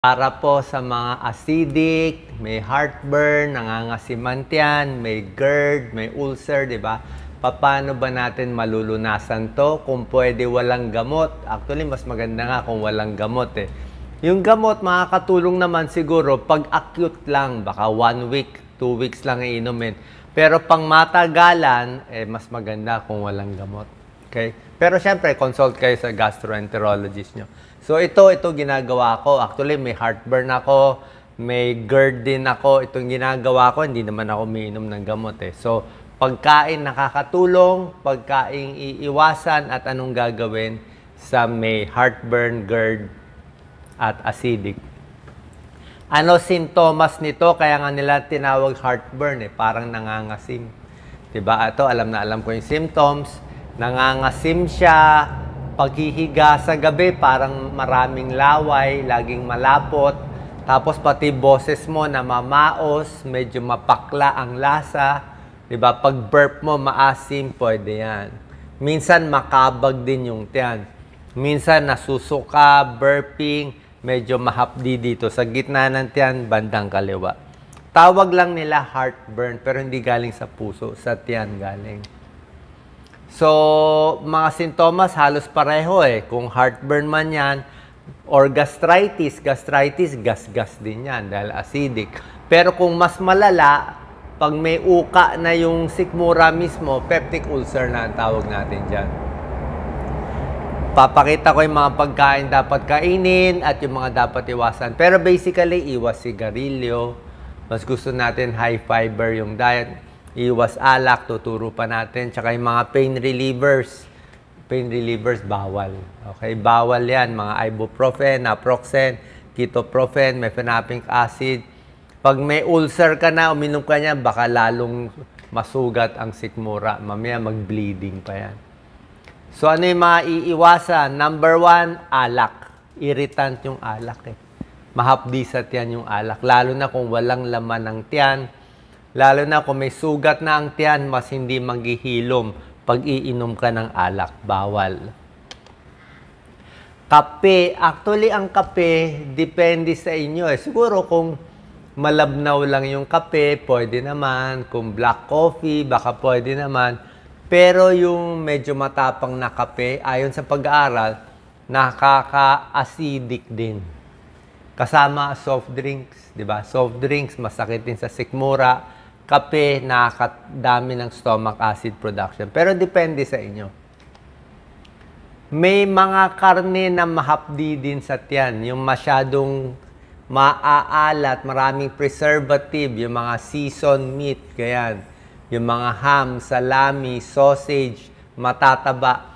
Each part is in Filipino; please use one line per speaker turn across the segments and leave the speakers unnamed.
Para po sa mga acidic, may heartburn, nangangasiman tiyan, may GERD, may ulcer, di ba? Paano ba natin malulunasan to? Kung pwede walang gamot. Actually, mas maganda nga kung walang gamot eh. Yung gamot, makakatulong naman siguro pag acute lang, baka 1 week, 2 weeks lang iinumin. Pero pang matagalan, mas maganda kung walang gamot. Okay? Pero syempre, consult kayo sa gastroenterologist nyo. So ito ginagawa ko. Actually, may heartburn ako, may GERD din ako. Itong ginagawa ko, hindi naman ako umiinom ng gamot eh. So, pagkain nakakatulong, pagkain iiwasan, at anong gagawin sa may heartburn, GERD, at acidic. Ano sintomas nito? Kaya nga nila tinawag heartburn eh. Parang nangangasim. Diba? Ito, alam na alam ko yung symptoms. Nangangasim siya. Paghihiga sa gabi, parang maraming laway, laging malapot. Tapos pati boses mo na mamaos, medyo mapakla ang lasa. Diba? Pag burp mo, maasim, pwede yan. Minsan makabag din yung tiyan. Minsan nasusuka, burping, medyo mahapdi dito. Sa gitna ng tiyan, bandang kaliwa. Tawag lang nila heartburn, pero hindi galing sa puso, sa tiyan galing. So, mga sintomas halos pareho eh. Kung heartburn man yan, or gastritis, gas-gas din yan dahil acidic. Pero kung mas malala, pag may uka na yung sikmura mismo, peptic ulcer na ang tawag natin dyan. Papakita ko yung mga pagkain dapat kainin at yung mga dapat iwasan. Pero basically, iwas sigarilyo. Mas gusto natin high fiber yung diet. Iwas alak, tuturo pa natin. Tsaka yung mga pain relievers. Pain relievers, bawal. Okay, bawal yan. Mga ibuprofen, naproxen, ketoprofen, mefenamic acid. Pag may ulcer ka na, uminom ka niya, baka lalong masugat ang sikmura. Mamaya mag-bleeding pa yan. So, ano yung mga iiwasan? Number 1, alak. Irritant yung alak eh. Mahapdi sa tiyan yung alak. Lalo na kung walang laman ng tiyan. Lalo na kung may sugat na ang tiyan, mas hindi maghihilom pag iinom ka ng alak. Bawal. Kape. Actually, ang kape, depende sa inyo eh. Siguro kung malabnaw lang yung kape, pwede naman. Kung black coffee, baka pwede naman. Pero yung medyo matapang na kape, ayon sa pag-aaral, nakaka-acidic din. Kasama soft drinks, di ba? Soft drinks, masakit din sa sikmura. Kape, nakakadami ng stomach acid production. Pero depende sa inyo. May mga karne na mahapdi din sa tiyan. Yung masyadong maaalat, maraming preservative, yung mga seasoned meat, ganyan. Yung mga ham, salami, sausage, matataba.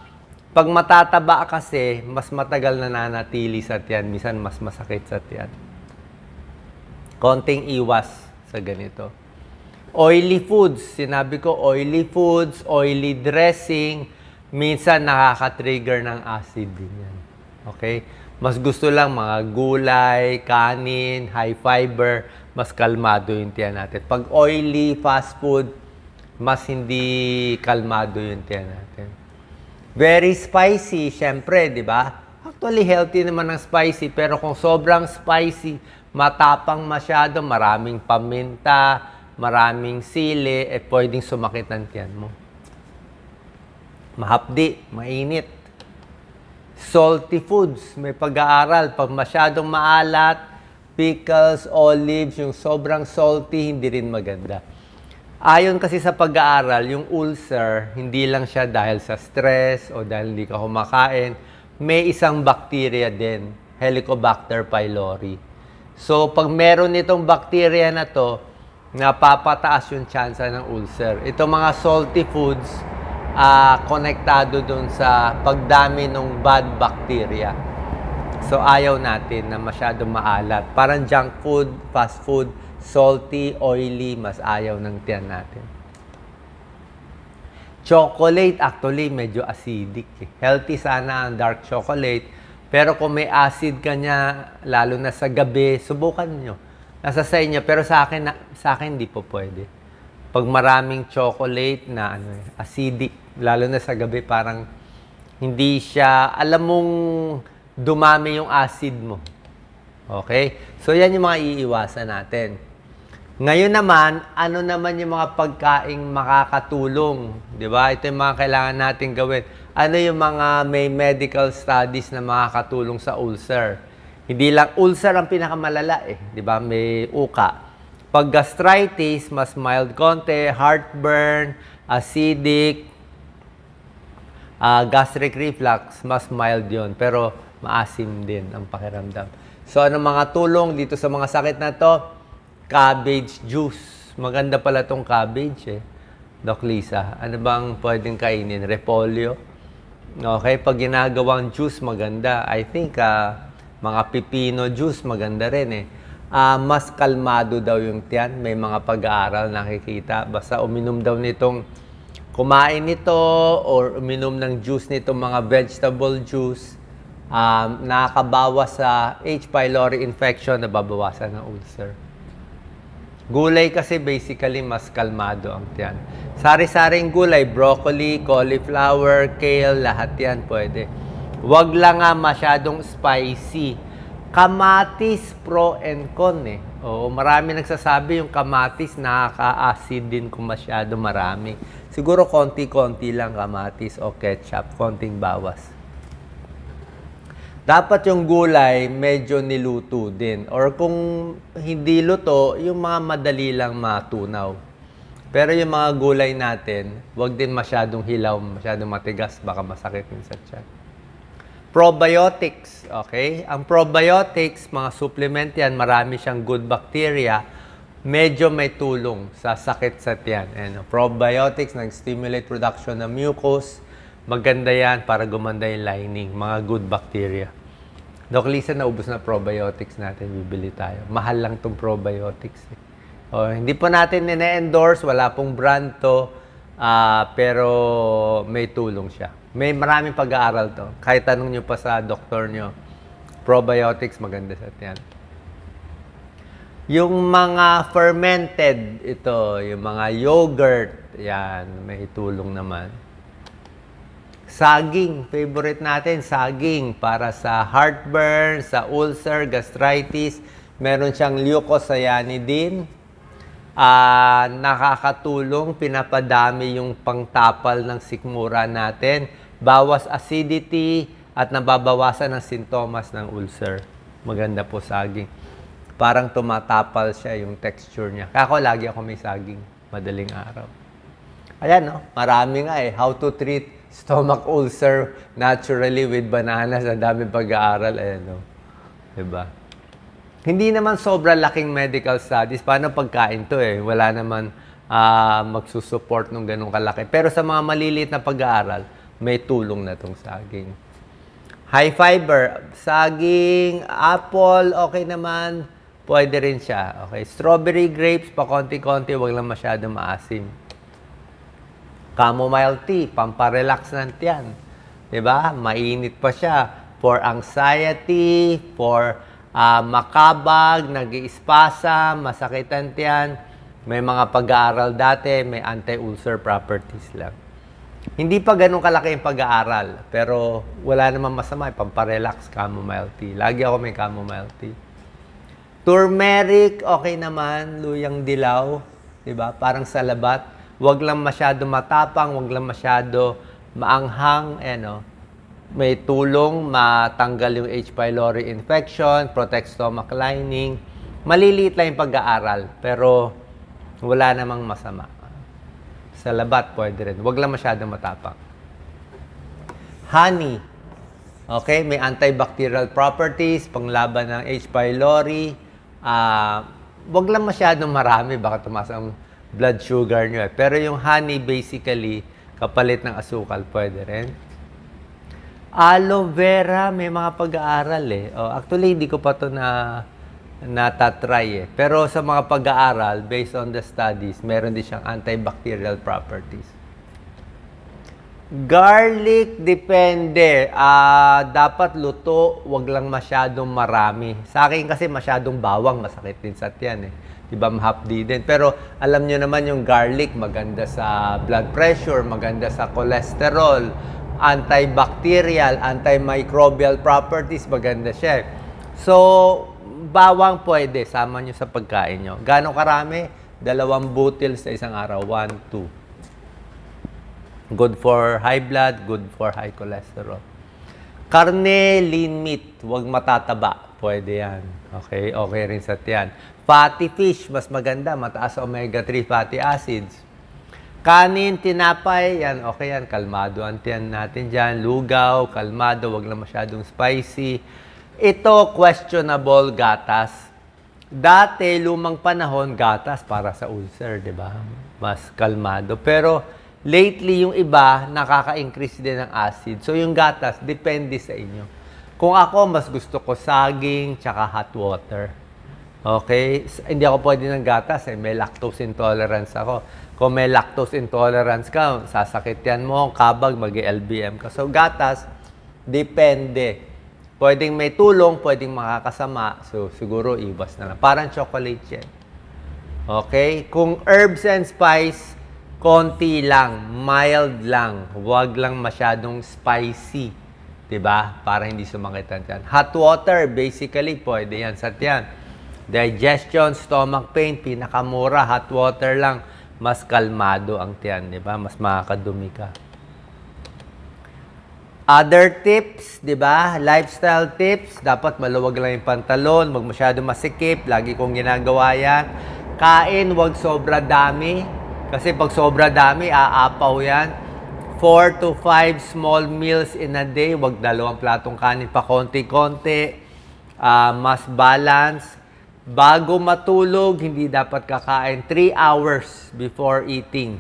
Pag matataba kasi, mas matagal na nanatili sa tiyan. Minsan, mas masakit sa tiyan. Konting iwas sa ganito. Oily foods. Sinabi ko, oily foods, oily dressing, minsan nakaka-trigger ng acid din yan. Okay? Mas gusto lang mga gulay, kanin, high fiber, mas kalmado yung tiyan natin. Pag oily fast food, mas hindi kalmado yung tiyan natin. Very spicy, syempre, di ba? Actually, healthy naman ang spicy, pero kung sobrang spicy, matapang masyado, maraming paminta, maraming sili, pwedeng sumakit ang tiyan mo. Mahapdi, mainit. Salty foods, may pag-aaral. Pag masyadong maalat, pickles, olives, yung sobrang salty, hindi rin maganda. Ayon kasi sa pag-aaral, yung ulcer, hindi lang siya dahil sa stress o dahil hindi ka kumakain. May isang bacteria din, Helicobacter pylori. So, pag meron itong bacteria na to, napapataas yung tsansa ng ulcer. Itong mga salty foods, konektado dun sa pagdami ng bad bacteria. So, ayaw natin na masyadong maalat. Parang junk food, fast food, salty, oily, mas ayaw ng tiyan natin. Chocolate, actually, medyo acidic. Healthy sana ang dark chocolate. Pero kung may acid ka niya, lalo na sa gabi, subukan nyo. Nasa sa inyo, pero sa akin hindi po pwede. Pag maraming chocolate na acidic, lalo na sa gabi, parang hindi siya, alam mong dumami yung acid mo. Okay? So, yan yung mga iiwasan natin. Ngayon naman, ano naman yung mga pagkaing makakatulong? Di ba? Ito yung mga kailangan natin gawin. Ano yung mga may medical studies na makakatulong sa ulcer? Hindi lang ulcer ang pinakamalala eh. Di ba? May uka. Pag gastritis, mas mild konti. Heartburn, acidic, gastric reflux, mas mild yon. Pero maasim din ang pakiramdam. So, ano mga tulong dito sa mga sakit na to? Cabbage juice. Maganda pala tong cabbage eh. Doc Lisa, ano bang pwedeng kainin? Repolyo? Okay, pag ginagawang juice, maganda. I think mga pipino juice, maganda rin eh. Mas kalmado daw yung tiyan. May mga pag-aaral nakikita. Basta uminom daw nitong kumain nito or uminom ng juice nitong mga vegetable juice. Nakakabawas sa H. pylori infection, nababawasan ng ulcer. Gulay kasi basically mas kalmado ang tiyan. Sari-saring gulay, broccoli, cauliflower, kale, lahat yan pwede. Huwag lang masyadong spicy. Kamatis, pro and con eh. Oo, marami nagsasabi yung kamatis nakaka-acid din kung masyado marami. Siguro konti-konti lang kamatis o ketchup, konting bawas. Dapat yung gulay medyo niluto din. Or kung hindi luto, yung mga madali lang matunaw. Pero yung mga gulay natin, wag din masyadong hilaw, masyadong matigas, baka masakit din sa tiyan. Probiotics, okay? Ang probiotics, mga supplement yan, marami siyang good bacteria, medyo may tulong sa sakit sa tiyan. And probiotics, nag-stimulate production ng mucus, maganda yan para gumanda yung lining, mga good bacteria. Doc Lisa, naubos na probiotics natin, bibili tayo. Mahal lang tong probiotics. Hindi po natin nine-endorse, wala pong brand to, pero may tulong siya. May maraming pag-aaral to. Kahit tanong nyo pa sa doktor nyo, probiotics maganda sa tiyan. Yung mga fermented, ito, yung mga yogurt, yan, may tulong naman. Saging, favorite natin, saging para sa heartburn, sa ulcer, gastritis. Meron siyang leucocyanidin. Nakakatulong, pinapadami yung pangtapal ng sikmura natin. Bawas acidity at nababawasan ang sintomas ng ulcer. Maganda po saging. Parang tumatapal siya yung texture niya. Kaya lagi ako may saging, madaling araw. Ayan, no? Marami nga eh. How to treat stomach ulcer naturally with bananas. Ang daming pag-aaral. Ayan, no? Diba? Hindi naman sobrang laking medical studies. Paano pagkain to eh? Wala naman magsusupport ng ganong kalaki. Pero sa mga maliliit na pag-aaral, may tulong na tong saging. High fiber, saging, apple, okay naman. Pwede rin siya. Okay. Strawberry, grapes, pa konti-konti, wag lang masyado maasim. Chamomile tea, pamparelax ng tiyan. Diba? Mainit pa siya. For anxiety, for makabag, nag-iispasa, masakit ang tiyan. May mga pag-aaral dati, may anti-ulcer properties lang. Hindi pa ganun kalaki yung pag-aaral, pero wala namang masama, pamparelax, chamomile tea. Lagi ako may chamomile tea. Turmeric, okay naman, luyang dilaw, 'di ba? Parang salabat. Huwag lang masyado matapang, huwag lang masyado maanghang, May tulong matanggal yung H. pylori infection, protect stomach lining. Maliliit lang yung pag-aaral, pero wala namang masama. Sa labat, pwede rin. Huwag lang masyadong matapang. Honey. Okay, may antibacterial properties, panglaban ng H. pylori. Huwag lang masyadong marami, baka tumaas ang blood sugar nyo. Pero yung honey, basically, kapalit ng asukal, pwede rin. Aloe vera, may mga pag-aaral eh. Actually, hindi ko pa ito natatry eh. Pero sa mga pag-aaral, based on the studies, meron din siyang antibacterial properties. Garlic, depende. Dapat luto, wag lang masyadong marami. Sa akin kasi masyadong bawang, masakit din sa tiyan eh. Diba, mahapdi din. Pero alam nyo naman yung garlic, maganda sa blood pressure, maganda sa cholesterol, antibacterial, antimicrobial properties, maganda siya. So, bawang pwede, sama nyo sa pagkain nyo. Gano'ng karami? 2 butil sa isang araw. 1, 2. Good for high blood, good for high cholesterol. Karne, lean meat, huwag matataba. Pwede yan. Okay? Okay rin sa tiyan. Fatty fish, mas maganda. Mataas omega-3 fatty acids. Kanin, tinapay, yan, okay yan. Kalmado ang tiyan natin dyan. Lugaw, kalmado, wag lang masyadong spicy. Ito, questionable gatas. Dati, lumang panahon, gatas para sa ulcer, di ba? Mas kalmado. Pero, lately, yung iba, nakaka-increase din ng acid. So, yung gatas, depende sa inyo. Kung ako, mas gusto ko saging, tsaka hot water. Okay? Hindi ako pwede ng gatas, may lactose intolerance ako. Kung may lactose intolerance ka, sasakit yan mo, kabag, mag-LBM ka. So, gatas, depende. Pwedeng may tulong, pwedeng makakasama. So, siguro, iwas na lang. Parang chocolate yan. Okay? Kung herbs and spice, konti lang, mild lang. Huwag lang masyadong spicy. Diba? Para hindi sumakit ang tiyan. Hot water, basically, pwede yan sa tiyan. Digestion, stomach pain, pinakamura, hot water lang. Mas kalmado ang tiyan, di ba? Mas makakadumi ka. Other tips, di ba? Lifestyle tips, dapat maluwag lang yung pantalon, wag masyado masikip, lagi kong ginagawa yan. Kain, wag sobra dami, kasi pag sobra dami, aapaw yan. 4 to 5 small meals in a day, wag 2 platong kanin pa konti-konti. Mas balance. Bago matulog, hindi dapat kakain 3 hours before eating.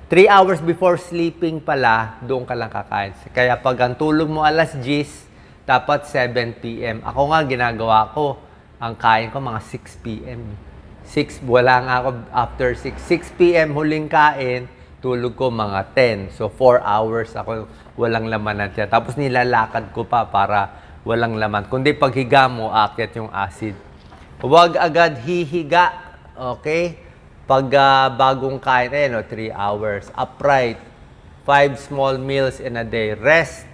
3 hours before sleeping pala, doon ka lang kakain. Kaya pag ang tulog mo alas 10, dapat 7 p.m. Ako nga, ginagawa ko, ang kain ko mga 6 p.m. 6, wala nga ako after 6. 6 p.m. huling kain, tulog ko mga 10. So, 4 hours ako walang laman natin. Tapos nilalakad ko pa para walang laman. Kundi paghiga mo, aakyat yung acid. Huwag agad hihiga, okay? Pag bagong kain, 3 hours. Upright, 5 small meals in a day. Rest,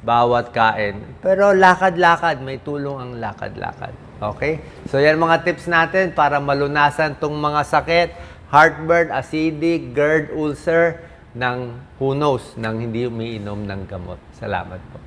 bawat kain. Pero lakad-lakad, may tulong ang lakad-lakad. Okay? So yan mga tips natin para malunasan tong mga sakit. Heartburn, acidic, GERD, ulcer, ng who knows, nang hindi umiinom ng gamot. Salamat po.